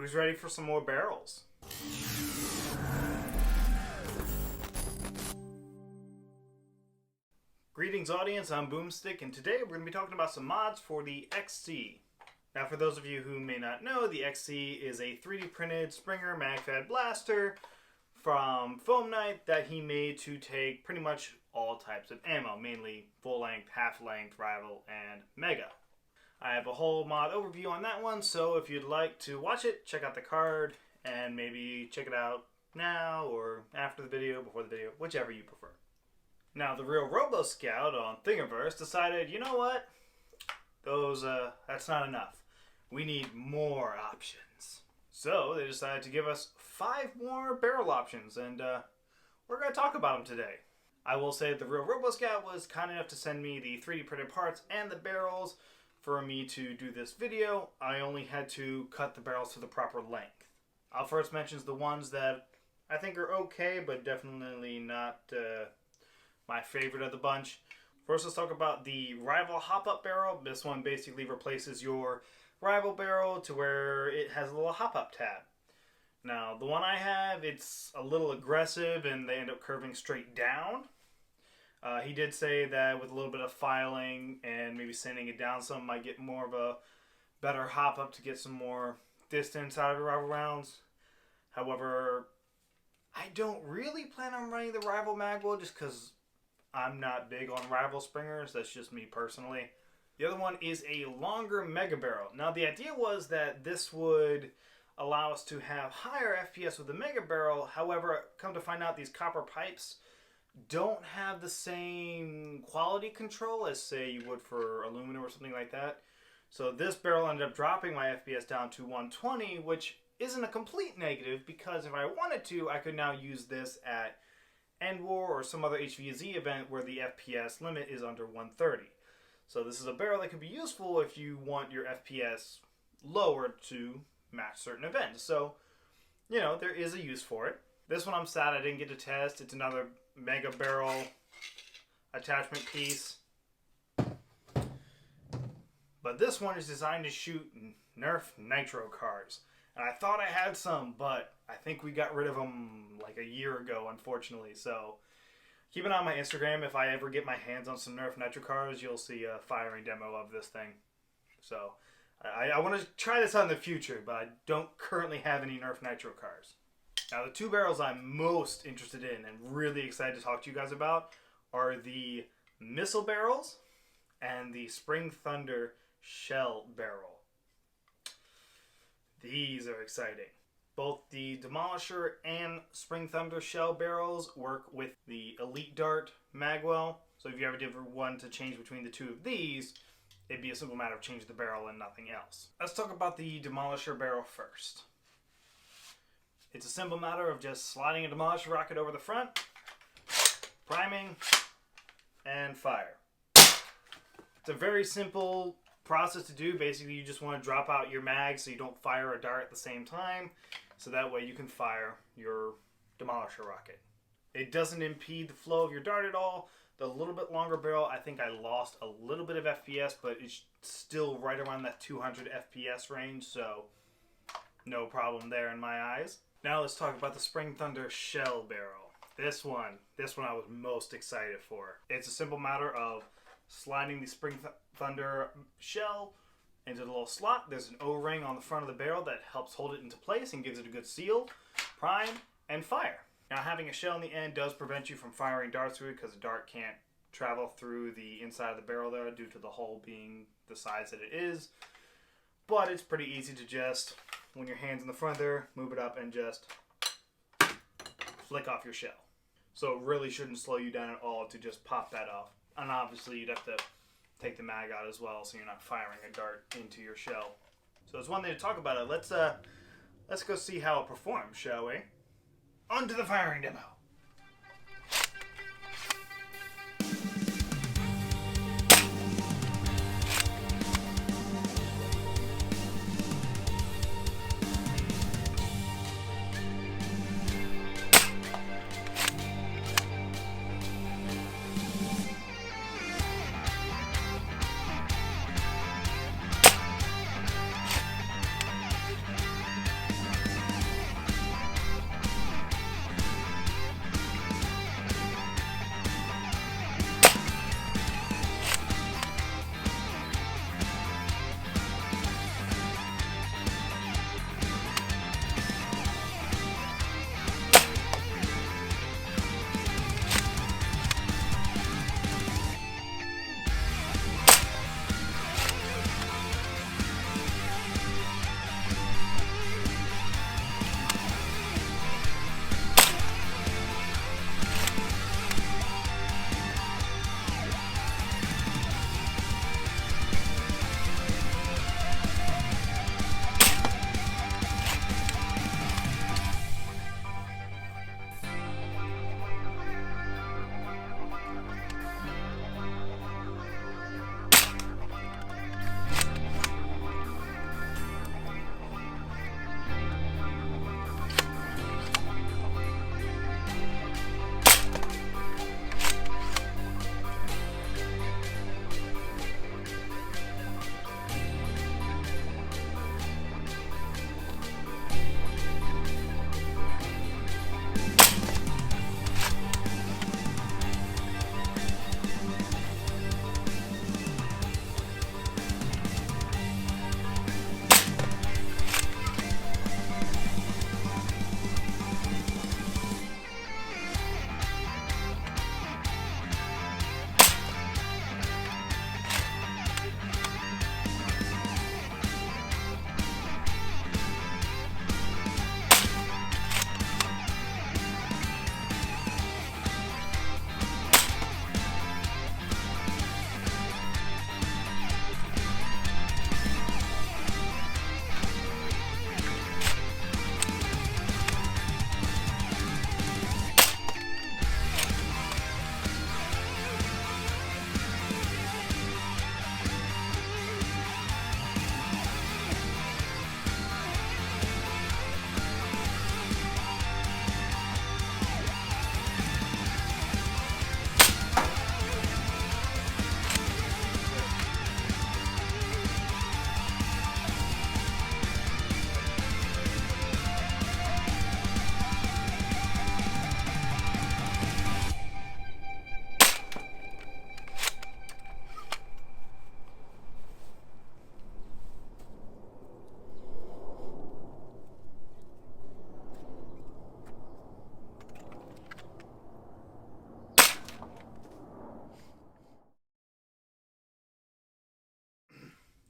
Who's ready for some more barrels? Greetings audience, I'm Boomstick, and today we're going to be talking about some mods for the XC. Now for those of you who may not know, the XC is a 3D printed Springer MagFab blaster from Foam Knight that he made to take pretty much all types of ammo, mainly full length, half length, rival, and mega. I have a whole mod overview on that one, so if you'd like to watch it, check out the card and maybe check it out now or after the video, before the video, whichever you prefer. Now, TheRealRoboScout on Thingiverse decided, you know what? That's not enough. We need more options. So they decided to give us 5 more barrel options, and we're going to talk about them today. I will say TheRealRoboScout was kind enough to send me the 3D printed parts and the barrels for me to do this video. I only had to cut the barrels to the proper length. I'll first mention the ones that I think are okay, but definitely not my favorite of the bunch. First, let's talk about the Rival hop-up barrel. This one basically replaces your Rival barrel to where it has a little hop-up tab. Now, the one I have, it's a little aggressive and they end up curving straight down. He did say that with a little bit of filing and maybe sanding it down some, might get more of a better hop-up to get some more distance out of your Rival rounds. However, I don't really plan on running the Rival magwell just because I'm not big on Rival Springers. That's just me personally. The other one is a longer mega barrel. Now the idea was that this would allow us to have higher FPS with the mega barrel. However, come to find out these copper pipes don't have the same quality control as say you would for aluminum or something like that. So this barrel ended up dropping my FPS down to 120, which isn't a complete negative because if I wanted to, I could now use this at End War or some other HVZ event where the FPS limit is under 130. So this is a barrel that could be useful if you want your FPS lowered to match certain events. So, you know, there is a use for it. This one I'm sad I didn't get to test. It's another mega barrel attachment piece. But this one is designed to shoot Nerf Nitro cars. And I thought I had some, but I think we got rid of them like a year ago, unfortunately. So keep an eye on my Instagram. If I ever get my hands on some Nerf Nitro cars, you'll see a firing demo of this thing. So I want to try this out in the future, but I don't currently have any Nerf Nitro cars. Now the 2 barrels I'm most interested in and really excited to talk to you guys about are the Missile barrels and the Spring Thunder Shell barrel. These are exciting. Both the Demolisher and Spring Thunder Shell barrels work with the Elite Dart magwell. So if you ever did want to change between the 2 of these, it'd be a simple matter of changing the barrel and nothing else. Let's talk about the Demolisher barrel first. It's a simple matter of just sliding a Demolisher rocket over the front, priming, and fire. It's a very simple process to do. Basically, you just want to drop out your mag so you don't fire a dart at the same time, so that way you can fire your Demolisher rocket. It doesn't impede the flow of your dart at all. The little bit longer barrel, I think I lost a little bit of FPS, but it's still right around that 200 FPS range, so no problem there in my eyes. Now let's talk about the Spring Thunder Shell barrel. This one I was most excited for. It's a simple matter of sliding the Spring Thunder shell into the little slot. There's an O-ring on the front of the barrel that helps hold it into place and gives it a good seal, prime, and fire. Now having a shell in the end does prevent you from firing darts through it because the dart can't travel through the inside of the barrel there due to the hole being the size that it is. But it's pretty easy to just, when your hand's in the front there, move it up and just flick off your shell. So it really shouldn't slow you down at all to just pop that off. And obviously you'd have to take the mag out as well so you're not firing a dart into your shell. So it's one thing to talk about it. Let's go see how it performs, shall we? On to the firing demo.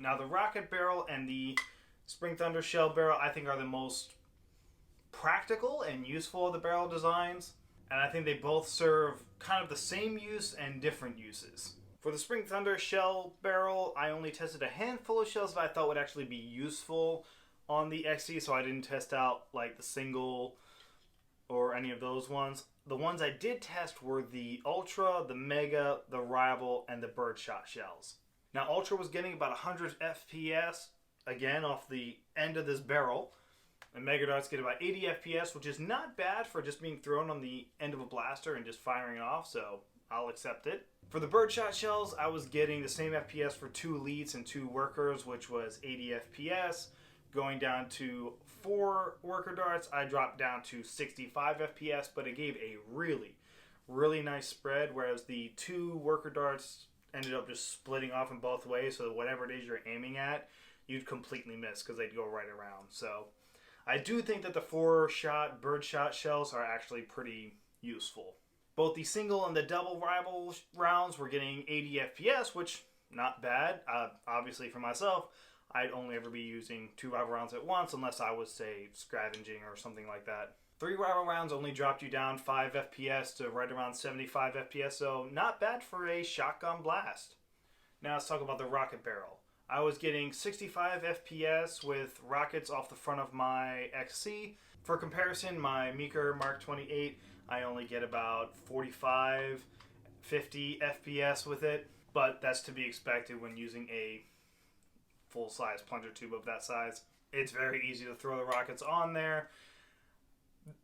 Now the rocket barrel and the Spring Thunder shell barrel I think are the most practical and useful of the barrel designs. And I think they both serve kind of the same use and different uses. For the Spring Thunder shell barrel, I only tested a handful of shells that I thought would actually be useful on the XC, so I didn't test out like the single or any of those ones. The ones I did test were the Ultra, the Mega, the Rival, and the Birdshot shells. Now Ultra was getting about 100 FPS, again off the end of this barrel. And Mega Darts get about 80 FPS, which is not bad for just being thrown on the end of a blaster and just firing it off, so I'll accept it. For the Birdshot shells, I was getting the same FPS for 2 elites and 2 workers, which was 80 FPS. Going down to 4 worker darts, I dropped down to 65 FPS, but it gave a really nice spread, whereas the 2 worker darts ended up just splitting off in both ways, so whatever it is you're aiming at, you'd completely miss because they'd go right around. So I do think that the 4-shot Birdshot shells are actually pretty useful. Both the single and the double rival rounds were getting 80 FPS, which not bad. Obviously for myself, I'd only ever be using 2 rival rounds at once unless I was, say, scavenging or something like that. 3 rival rounds only dropped you down 5 FPS to right around 75 FPS, so not bad for a shotgun blast. Now let's talk about the rocket barrel. I was getting 65 FPS with rockets off the front of my XC. For comparison, my Meeker Mark 28, I only get about 45, 50 FPS with it, but that's to be expected when using a full-size plunger tube of that size. It's very easy to throw the rockets on there.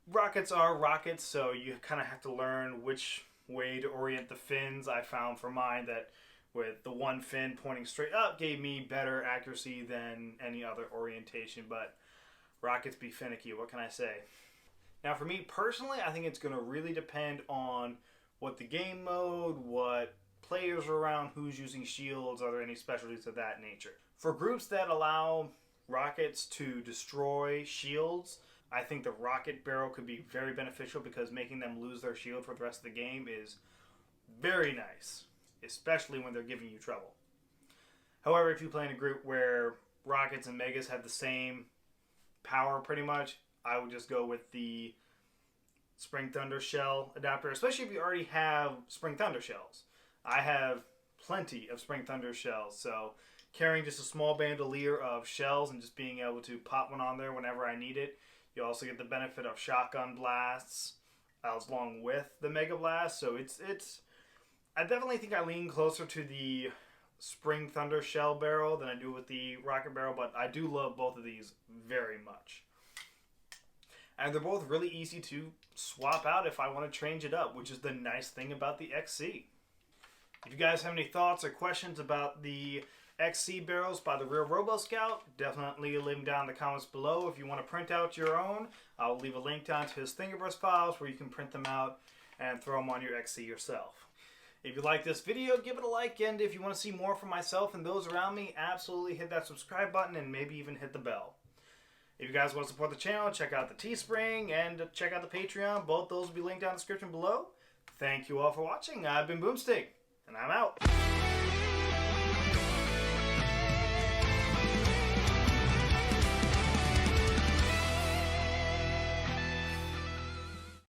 Rockets are rockets, so you kind of have to learn which way to orient the fins. I found for mine that with the one fin pointing straight up gave me better accuracy than any other orientation, but rockets be finicky, what can I say? Now for me personally, I think it's going to really depend on what the game mode, what players are around, who's using shields, are there any specialties of that nature. For groups that allow rockets to destroy shields, I think the rocket barrel could be very beneficial because making them lose their shield for the rest of the game is very nice, especially when they're giving you trouble. However, if you play in a group where rockets and megas have the same power pretty much, I would just go with the Spring Thunder shell adapter, especially if you already have Spring Thunder shells. I have plenty of Spring Thunder shells, so carrying just a small bandolier of shells and just being able to pop one on there whenever I need it. You also get the benefit of shotgun blasts along with the Mega Blast, so it's I definitely think I lean closer to the Spring Thunder shell barrel than I do with the rocket barrel, but I do love both of these very much. And they're both really easy to swap out if I want to change it up, which is the nice thing about the XC. If you guys have any thoughts or questions about the XC barrels by TheRealRoboScout, definitely leave them down in the comments below. If you want to print out your own, I'll leave a link down to his Thingiverse files where you can print them out and throw them on your XC yourself. If you like this video, give it a like, and if you want to see more from myself and those around me, absolutely hit that subscribe button and maybe even hit the bell. If you guys want to support the channel, check out the Teespring and check out the Patreon. Both those will be linked down in the description below. Thank you all for watching. I've been Boomstick, and I'm out.